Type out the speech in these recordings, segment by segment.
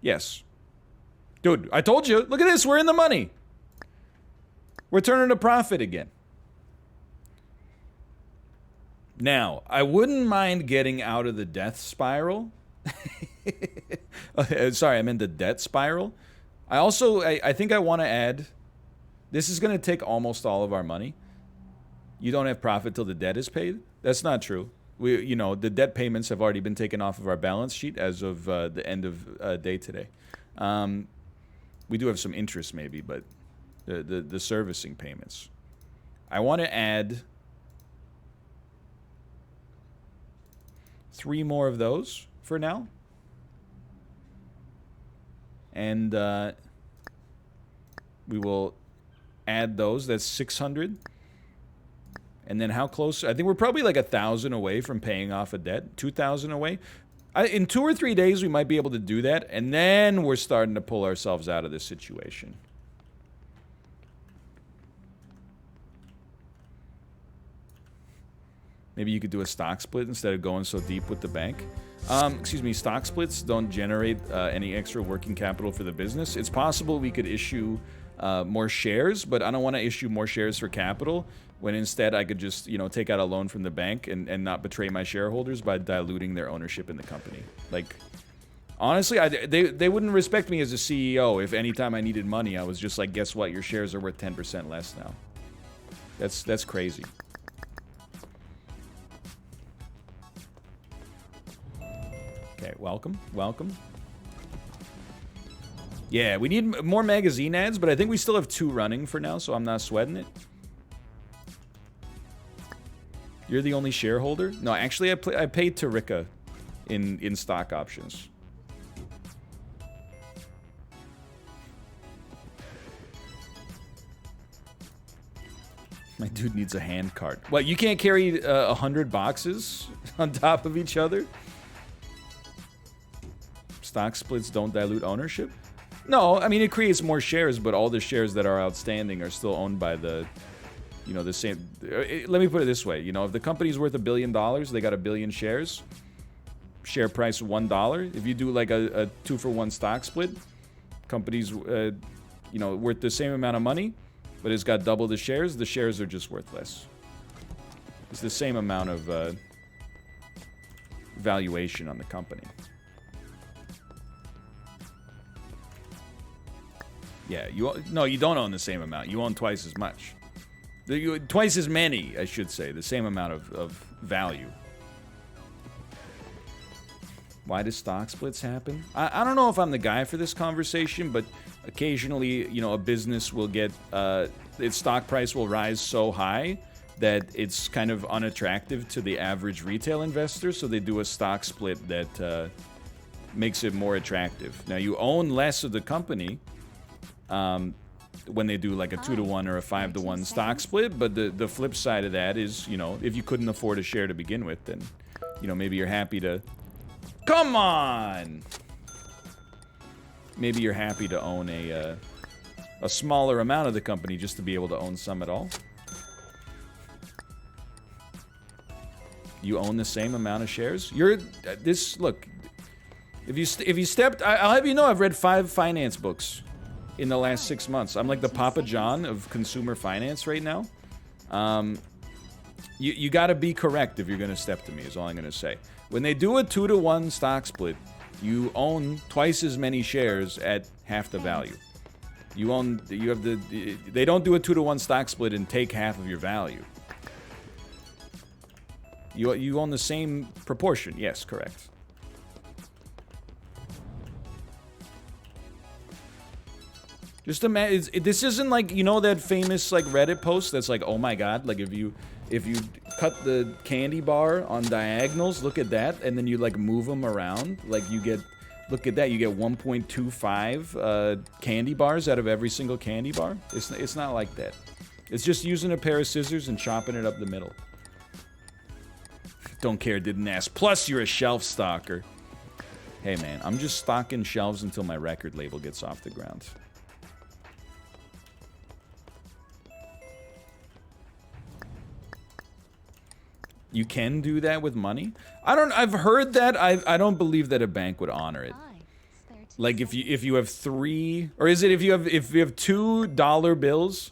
Yes. Dude, I told you. Look at this. We're in the money. We're turning a profit again. Now, I wouldn't mind getting out of the death spiral. Sorry, I meant the debt spiral. I think I want to add, this is going to take almost all of our money. You don't have profit till the debt is paid. That's not true. The debt payments have already been taken off of our balance sheet as of the end of day today. We do have some interest maybe, but the servicing payments. I want to add 3 more of those for now. And we will add those. That's 600. And then how close? I think we're probably like 1,000 away from paying off a debt. 2,000 away. In 2 or 3 days, we might be able to do that. And then we're starting to pull ourselves out of this situation. Maybe you could do a stock split instead of going so deep with the bank. Excuse me, stock splits don't generate any extra working capital for the business. It's possible we could issue more shares, but I don't want to issue more shares for capital when instead I could just, take out a loan from the bank and not betray my shareholders by diluting their ownership in the company. Like, honestly, they wouldn't respect me as a CEO if anytime I needed money, I was just like, guess what? Your shares are worth 10% less now. That's crazy. Okay, welcome. Yeah, we need more magazine ads, but I think we still have 2 running for now, so I'm not sweating it. You're the only shareholder? No, actually, I paid Tarika in stock options. My dude needs a hand cart. What, you can't carry 100 boxes on top of each other? Stock splits don't dilute ownership? No, I mean, it creates more shares, but all the shares that are outstanding are still owned by the same. Let me put it this way. If the company's worth $1 billion, they got 1 billion shares. Share price $1. If you do like a 2-for-1 stock split, company's, worth the same amount of money, but it's got double the shares are just worth less. It's the same amount of valuation on the company. Yeah, you don't own the same amount. You own twice as much. Twice as many, I should say. The same amount of value. Why do stock splits happen? I don't know if I'm the guy for this conversation, but occasionally, a business will get... its stock price will rise so high that it's kind of unattractive to the average retail investor, so they do a stock split that makes it more attractive. Now, you own less of the company... when they do like a 2-to-1 or a 5-to-1 stock split, but the flip side of that is, if you couldn't afford a share to begin with, then, maybe you're happy to... Come on! Maybe you're happy to own a smaller amount of the company just to be able to own some at all. You own the same amount of shares? Look, if you stepped... I'll have you know I've read 5 finance books in the last 6 months. I'm like the Papa John of consumer finance right now. You gotta be correct if you're gonna step to me, is all I'm gonna say. When they do a 2-to-1 stock split, you own twice as many shares at half the value. They don't do a 2-to-1 stock split and take half of your value. You own the same proportion. Yes, correct. Just imagine, this isn't like, that famous like Reddit post that's like, oh my god, like if you cut the candy bar on diagonals, look at that, and then you like move them around, like look at that, you get 1.25 candy bars out of every single candy bar. It's not like that. It's just using a pair of scissors and chopping it up the middle. Don't care, didn't ask. Plus, you're a shelf stalker. Hey man, I'm just stocking shelves until my record label gets off the ground. You can do that with money? I've heard that. I don't believe that a bank would honor it. Like if you have 3, or is it if you have $2 bills,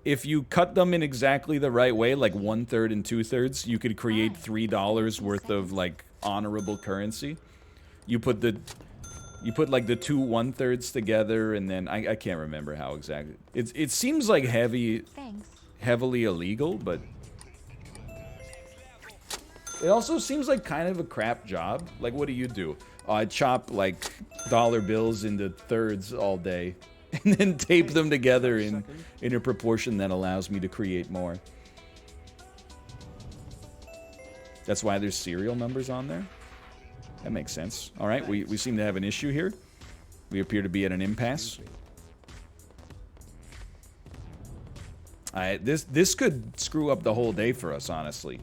if you cut them in exactly the right way, like 1/3 and 2/3, you could create $3 worth of like honorable currency. You put like the 2 1/3s together, and then I can't remember how exactly. It seems like heavily illegal, but it also seems like kind of a crap job. Like, what do? I chop like dollar bills into thirds all day, and then tape them together in a proportion that allows me to create more. That's why there's serial numbers on there. That makes sense. All right, we seem to have an issue here. We appear to be at an impasse. This could screw up the whole day for us, honestly.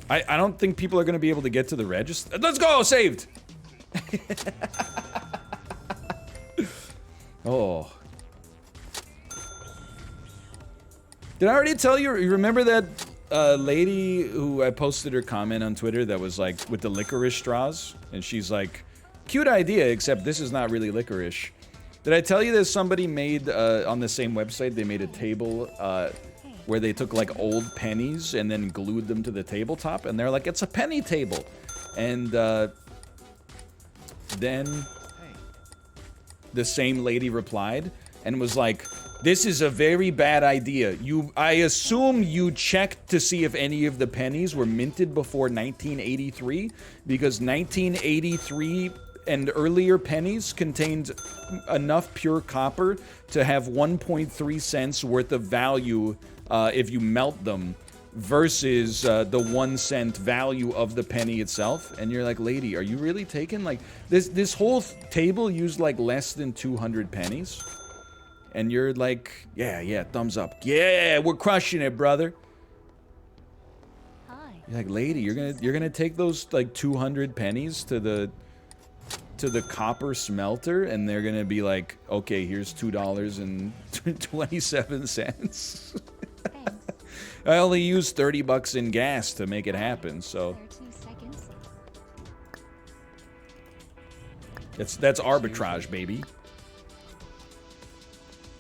I don't think people are going to be able to get to the register. Let's go! Saved! Oh. Did I already tell you? You remember that lady who I posted her comment on Twitter that was like with the licorice straws? And she's like, cute idea, except this is not really licorice. Did I tell you that somebody made, on the same website, they made a table, where they took like old pennies and then glued them to the tabletop, and they're like, it's a penny table. And then the same lady replied and was like, this is a very bad idea. I assume you checked to see if any of the pennies were minted before 1983, because 1983 and earlier pennies contained enough pure copper to have 1.3 cents worth of value if you melt them, versus the 1 cent value of the penny itself. And you're like, lady, are you really taking like this whole table used like less than 200 pennies? And you're like, yeah, thumbs up. Yeah, we're crushing it, brother. Hi. You're like, lady, you're gonna take those like 200 pennies to the copper smelter, and they're gonna be like, okay, here's $2.27. I only used 30 bucks in gas to make it happen, so that's arbitrage, baby.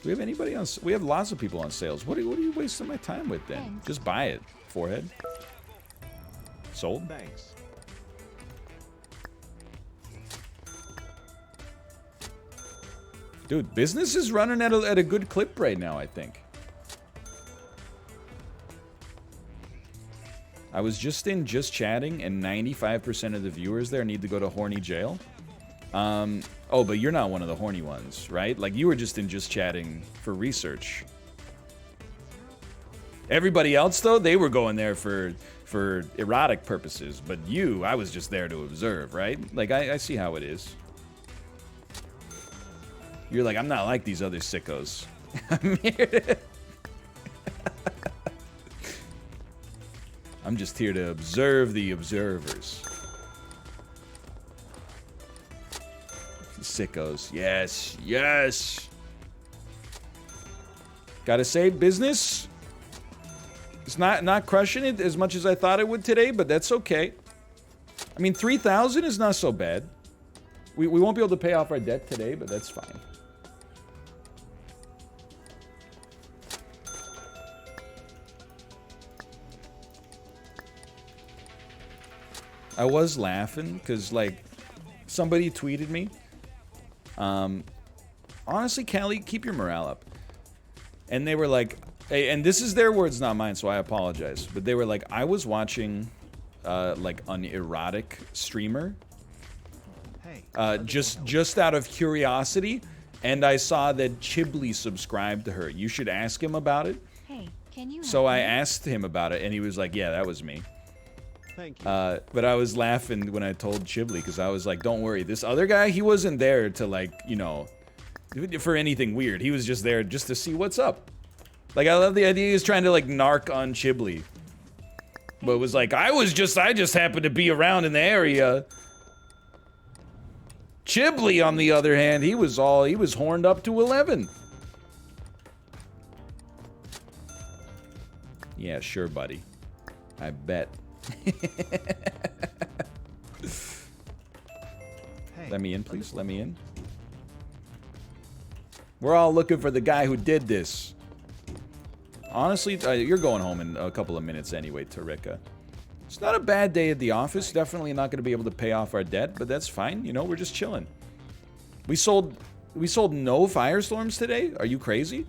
Do we have anybody on? We have lots of people on sales. What are you wasting my time with then? Just buy it, forehead. Sold. Thanks. Dude, business is running at a good clip right now, I think. I was just in Just Chatting, and 95% of the viewers there need to go to horny jail. Oh, but you're not one of the horny ones, right? Like, you were just in Just Chatting for research. Everybody else, though, they were going there for erotic purposes. But you, I was just there to observe, right? Like, I see how it is. You're like, I'm not like these other sickos. I'm here to... I'm just here to observe the observers. Sickos. Yes, yes. Gotta say, business. It's not crushing it as much as I thought it would today, but that's okay. I mean, 3,000 is not so bad. We won't be able to pay off our debt today, but that's fine. I was laughing because, like, somebody tweeted me. Honestly, Callie, keep your morale up. And they were like, hey, and this is their words, not mine, so I apologize. But they were like, I was watching, like, an erotic streamer. Just out of curiosity, and I saw that Chiblee subscribed to her. You should ask him about it. Hey, can you? So I asked him about it, and he was like, yeah, that was me. Thank you. But I was laughing when I told Chiblee, because I was like, don't worry, this other guy, he wasn't there to, like, you know, for anything weird. He was just there just to see what's up. Like, I love the idea he was trying to, like, narc on Chiblee. But it was like, I just happened to be around in the area. Chiblee, on the other hand, he was horned up to 11. Yeah, sure, buddy. I bet. Let me in, please. Let me in. We're all looking for the guy who did this. Honestly, you're going home in a couple of minutes anyway, Tarika. It's not a bad day at the office. Definitely not going to be able to pay off our debt, but that's fine. You know, we're just chilling. We sold no Firestorms today? Are you crazy?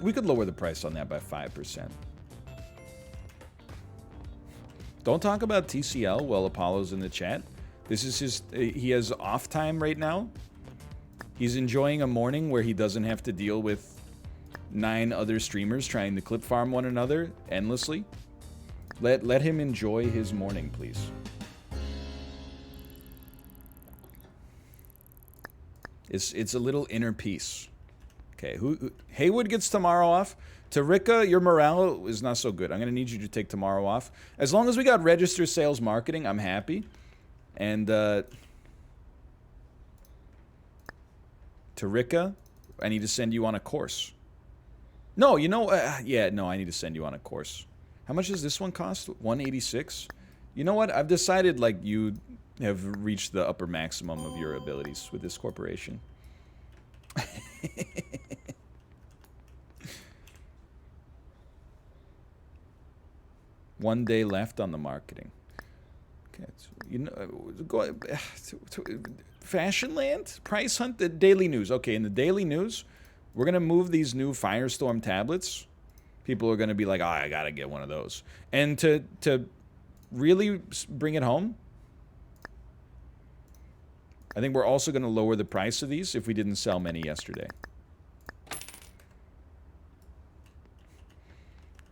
We could lower the price on that by 5%. Don't talk about TCL while Apollo's in the chat. This is his... he has off time right now. He's enjoying a morning where he doesn't have to deal with 9 other streamers trying to clip farm one another endlessly. Let him enjoy his morning, please. It's a little inner peace. Okay, Haywood gets tomorrow off. Tarika, your morale is not so good. I'm going to need you to take tomorrow off. As long as we got register sales marketing, I'm happy. And, Tarika, I need to send you on a course. No, you know, yeah, no, I need to send you on a course. How much does this one cost? 186? You know what? I've decided, like, you have reached the upper maximum of your abilities with this corporation. One day left on the marketing. Okay, so, you know, go to Fashionland, Price Hunt, the Daily News. Okay, in the Daily News, we're gonna move these new Firestorm tablets. People are gonna be like, "Oh, I gotta get one of those." And to really bring it home, I think we're also gonna lower the price of these if we didn't sell many yesterday.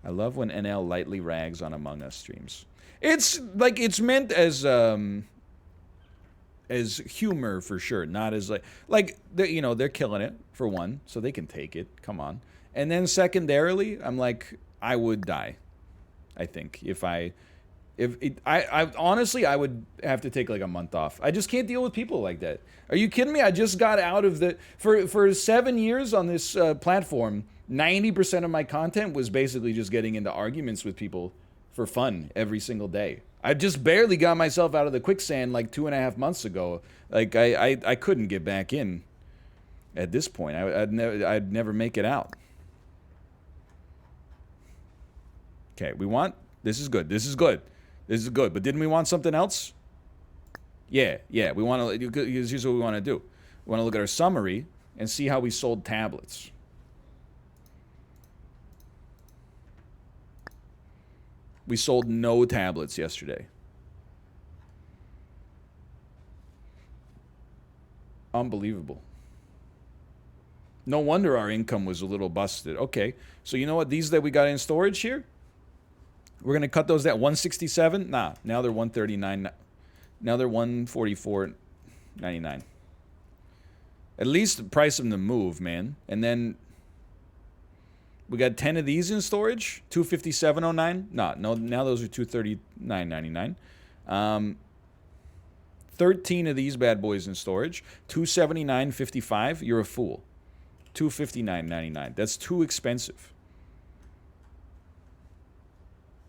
I love when NL lightly rags on Among Us streams. It's like it's meant as humor for sure, not as like you know, they're killing it for one, so they can take it. Come on. And then secondarily, I'm like, I would die. I think if I honestly, I would have to take like a month off. I just can't deal with people like that. Are you kidding me? I just got out of the for 7 years on this platform. 90% of my content was basically just getting into arguments with people for fun every single day. I just barely got myself out of the quicksand like 2.5 months ago. Like I couldn't get back in at this point. I'd never make it out. Okay, this is good. This is good. This is good. But didn't we want something else? Yeah. We want to. Here's what we want to do. We want to look at our summary and see how we sold tablets. We sold no tablets yesterday. Unbelievable. No wonder our income was a little busted. Okay, so you know what? These that we got in storage here, we're going to cut those at 167. Nah, now they're 139. Now they're 144.99. At least price them to move, man. And then we got 10 of these in storage, 257.09. No, now those are 239.99. 13 of these bad boys in storage, 279.55. You're a fool. 259.99. That's too expensive.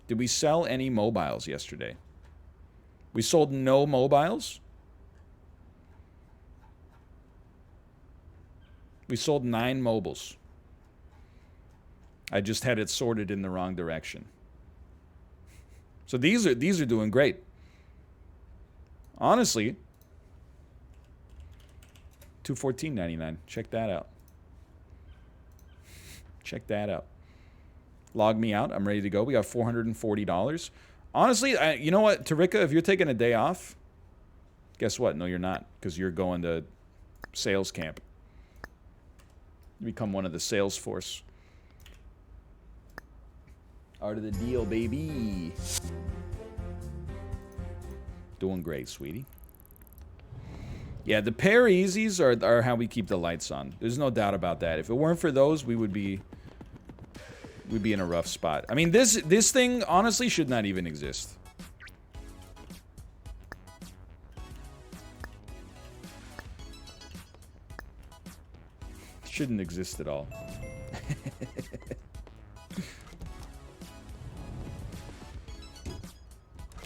Did we sell any mobiles yesterday? We sold no mobiles. We sold 9 mobiles. I just had it sorted in the wrong direction. So these are doing great. Honestly, 214.99. Check that out. Check that out. Log me out. I'm ready to go. We got $440. Honestly, you know what, Tarika, if you're taking a day off, guess what? No, you're not, because you're going to sales camp. You become one of the sales force. Art of the deal, baby. Doing great, sweetie. Yeah, the pair easies are how we keep the lights on. There's no doubt about that. If it weren't for those, we'd be in a rough spot. I mean, this thing honestly should not even exist. Shouldn't exist at all.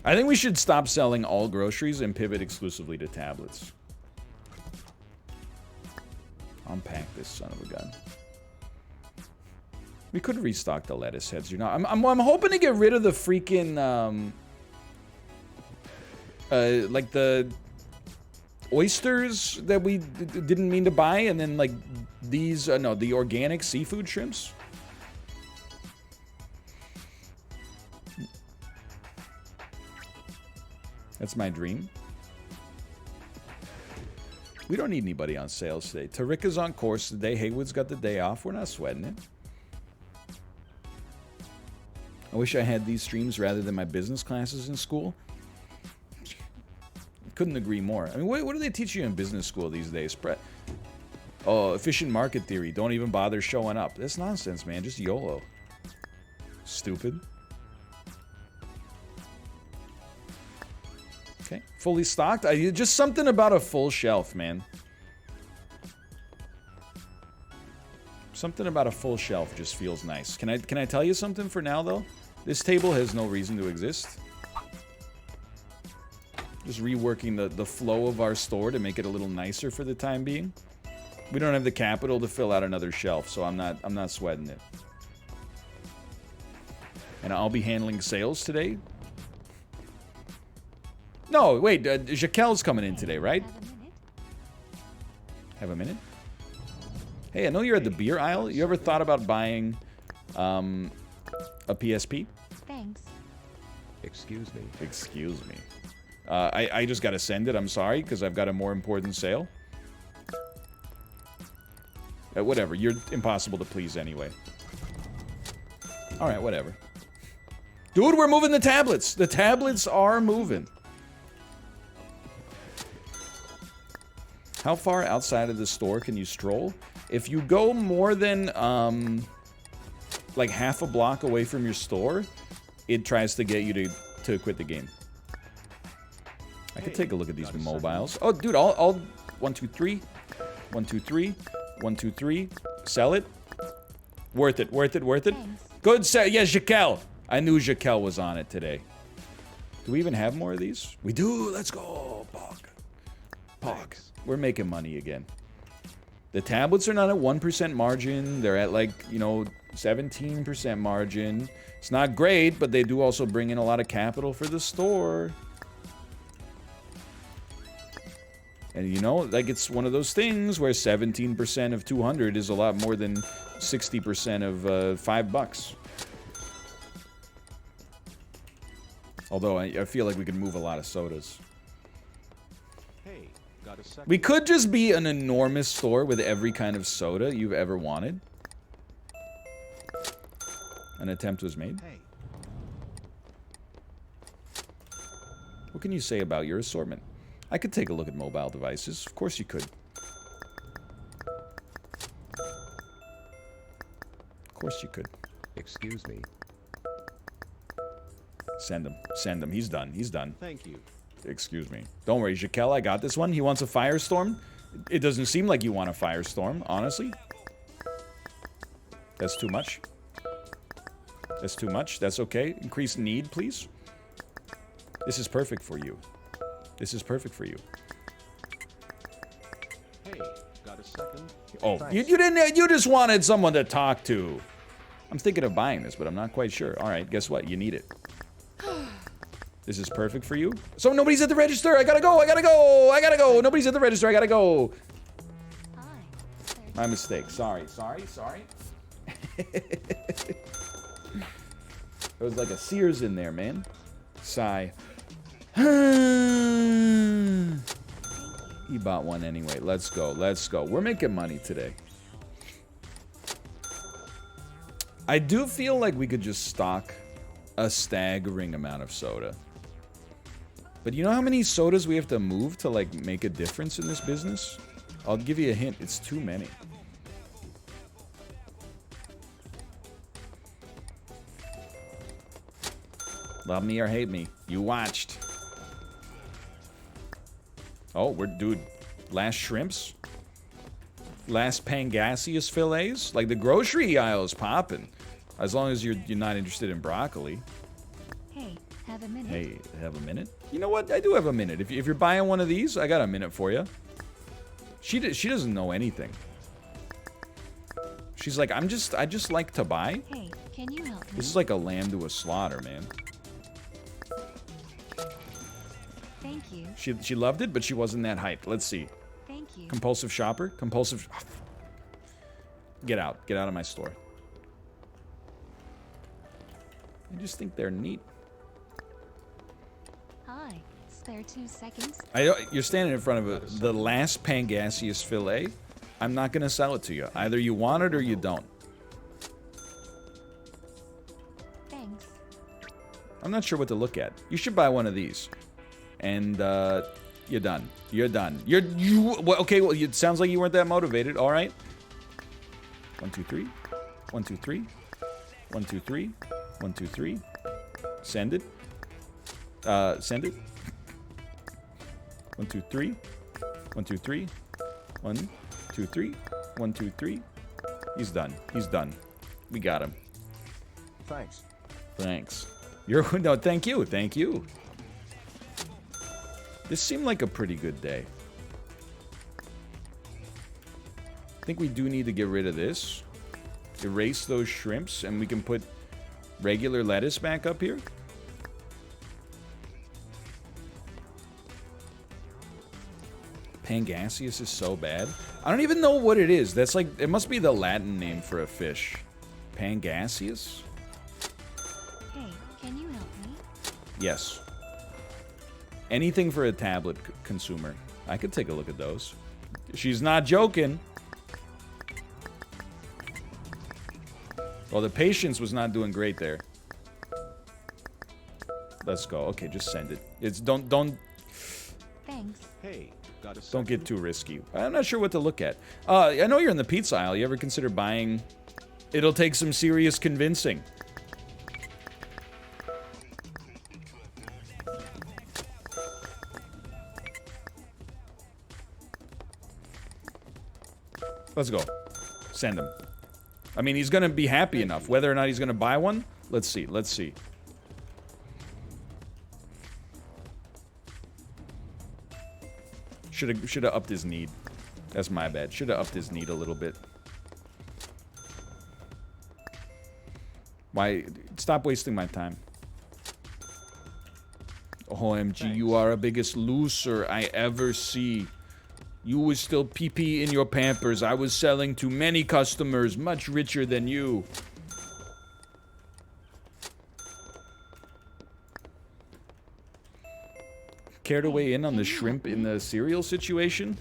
I think we should stop selling all groceries and pivot exclusively to tablets. Unpack this son of a gun. We could restock the lettuce heads. You know, I'm hoping to get rid of the freaking like the oysters that we didn't mean to buy, and then like these no, the organic seafood shrimps. That's my dream. We don't need anybody on sales today. Tarika's on course today. Haywood's got the day off. We're not sweating it. I wish I had these streams rather than my business classes in school. Couldn't agree more. I mean, what do they teach you in business school these days? Oh, efficient market theory. Don't even bother showing up. That's nonsense, man. Just YOLO. Stupid. Okay, fully stocked. Just something about a full shelf, man. Something about a full shelf just feels nice. Can I tell you something for now, though? This table has no reason to exist. Just reworking the flow of our store to make it a little nicer for the time being. We don't have the capital to fill out another shelf, so I'm not sweating it. And I'll be handling sales today. No, wait, Jaquel's coming in today, right? Have a minute? Hey, I know you're at the beer aisle. You ever thought about buying a PSP? Thanks. Excuse me. Excuse me. I just gotta send it, I'm sorry, because I've got a more important sale. Whatever, you're impossible to please anyway. Alright, whatever. Dude, we're moving the tablets! The tablets are moving. How far outside of the store can you stroll? If you go more than, like half a block away from your store, it tries to get you to quit the game. I could take a look at these mobiles. Oh, dude, I'll 1, 2, 3. 1, 2, 3. 1, 2, 3. Sell it. Worth it, worth it, worth it. Thanks. Good sell. Yeah, Jaquel. I knew Jaquel was on it today. Do we even have more of these? We do. Let's go. Pog. Pog. We're making money again. The tablets are not at 1% margin. They're at like, you know, 17% margin. It's not great, but they do also bring in a lot of capital for the store. And you know, like it's one of those things where 17% of 200 is a lot more than 60% of $5. Although I feel like we could move a lot of sodas. Hey, got a second? We could just be an enormous store with every kind of soda you've ever wanted. An attempt was made. Hey. What can you say about your assortment? I could take a look at mobile devices. Of course you could. Of course you could. Excuse me. Send him. Send him. He's done. He's done. Thank you. Excuse me. Don't worry, Jaquel, I got this one. He wants a firestorm. It doesn't seem like you want a firestorm, honestly. That's too much. That's too much. That's okay. Increase need, please. This is perfect for you. This is perfect for you. Hey, got a second? Oh, Thanks. you didn't. You just wanted someone to talk to. I'm thinking of buying this, but I'm not quite sure. All right, guess what? You need it. This is perfect for you. So nobody's at the register. I gotta go. I gotta go. I gotta go. Nobody's at the register. I gotta go. Hi. My mistake. Sorry. Sorry. Sorry. There was like a Sears in there, man. Sigh. He bought one anyway. Let's go. Let's go. We're making money today. I do feel like we could just stock a staggering amount of soda. But you know how many sodas we have to move to like make a difference in this business? I'll give you a hint. It's too many. Love me or hate me. You watched. Oh, dude, last shrimps. last Pangasius fillets. Like the grocery aisle is popping. As long as you're not interested in broccoli. Hey, have a minute. Hey, have a minute? You know what? I do have a minute. If you're buying one of these, I got a minute for you. She doesn't know anything. She's like, I just like to buy. Hey, can you help me? This is like a lamb to a slaughter, man. Thank you. She loved it, but she wasn't that hyped. Let's see. Thank you. Compulsive shopper? Compulsive... Get out. Get out of my store. I just think they're neat. Hi. Spare 2 seconds? You're standing in front of the last Pangasius fillet. I'm not going to sell it to you. Either you want it or you don't. Thanks. I'm not sure what to look at. You should buy one of these. And, you're done. You're done. Okay, well, it sounds like you weren't that motivated. All right. 1, 2, 3. 1, 2, 3. 1, 2, 3. 1, 2, 3. Send it. Send it. 1, 2, 3. 1, 2, 3. 1, 2, 3. 1, 2, 3. He's done. He's done. We got him. Thanks. Thanks. No, thank you. Thank you. This seemed like a pretty good day. I think we do need to get rid of this. Erase those shrimps, and we can put regular lettuce back up here. Pangasius is so bad. I don't even know what it is. That's like, it must be the Latin name for a fish. Pangasius? Hey, can you help me? Yes. Anything for a tablet consumer. I could take a look at those. She's not joking. Well, the patience was not doing great there. Let's go. Okay, just send it. It's don't Thanks. Hey, got a second? don't get too risky. I'm not sure what to look at. I know you're in the pizza aisle. You ever consider buying? It'll take some serious convincing. Let's go. Send him. I mean, he's gonna be happy enough. Whether or not he's gonna buy one, let's see. Let's see. Should have upped his need. That's my bad. Should have upped his need a little bit. Why? Stop wasting my time. OMG, you are the biggest loser I ever see. You was still pee-pee in your Pampers. I was selling to many customers much richer than you. Care to weigh in on the shrimp in the cereal situation?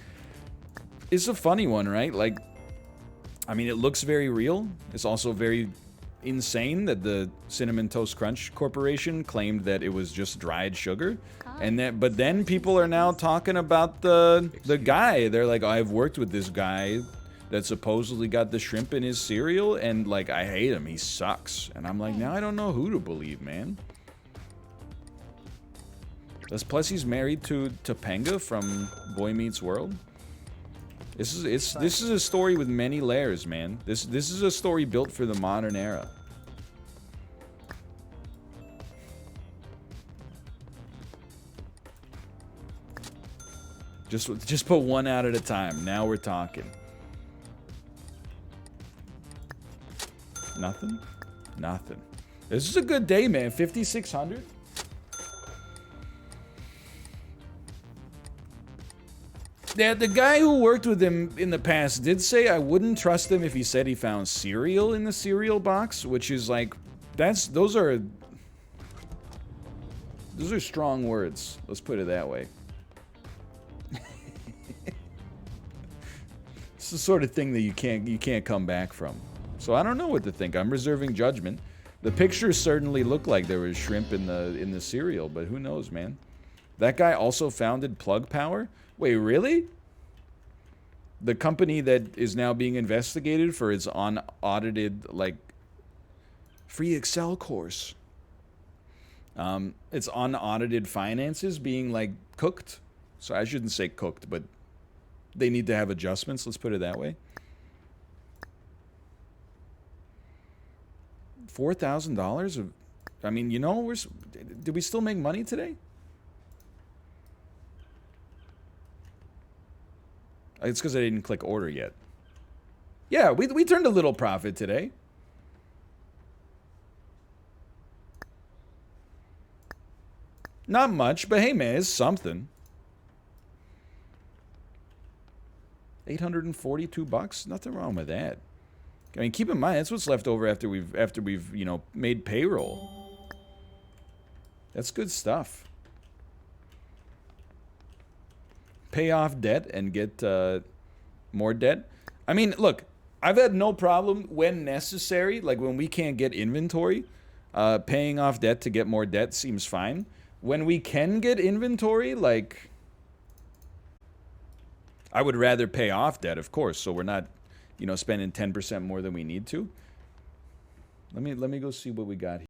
It's a funny one, right? Like, I mean, it looks very real. It's also very insane that the Cinnamon Toast Crunch Corporation claimed that it was just dried sugar. And that, but then people are now talking about the guy. They're like, oh, I've worked with this guy that supposedly got the shrimp in his cereal, and like, I hate him. He sucks. And I'm like, now I don't know who to believe, man. Plus, he's married to Topanga from Boy Meets World. This is a story with many layers, man. This is a story built for the modern era. Just put one out at a time. Now we're talking. Nothing? Nothing. This is a good day, man. 5,600? Yeah, the guy who worked with him in the past did say I wouldn't trust him if he said he found cereal in the cereal box, which is like, those are strong words. Let's put it that way. It's the sort of thing that you can't come back from. So I don't know what to think. I'm reserving judgment. The pictures certainly look like there was shrimp in the cereal, but who knows, man? That guy also founded Plug Power? Wait, really? The company that is now being investigated for its unaudited, like, free Excel course. Its unaudited finances being, like, cooked. So I shouldn't say cooked, but they need to have adjustments. Let's put it that way. $4,000 of, I mean, you know, did we still make money today? It's because I didn't click order yet. Yeah, we turned a little profit today. Not much, but hey man, it's something. 842 bucks? Nothing wrong with that. I mean, keep in mind that's what's left over after we've you know, made payroll. That's good stuff. Pay off debt and get more debt. I mean, look, I've had no problem when necessary, like when we can't get inventory, paying off debt to get more debt seems fine. When we can get inventory, like, I would rather pay off debt, of course, so we're not, you know, spending 10% more than we need to. Let me go see what we got here.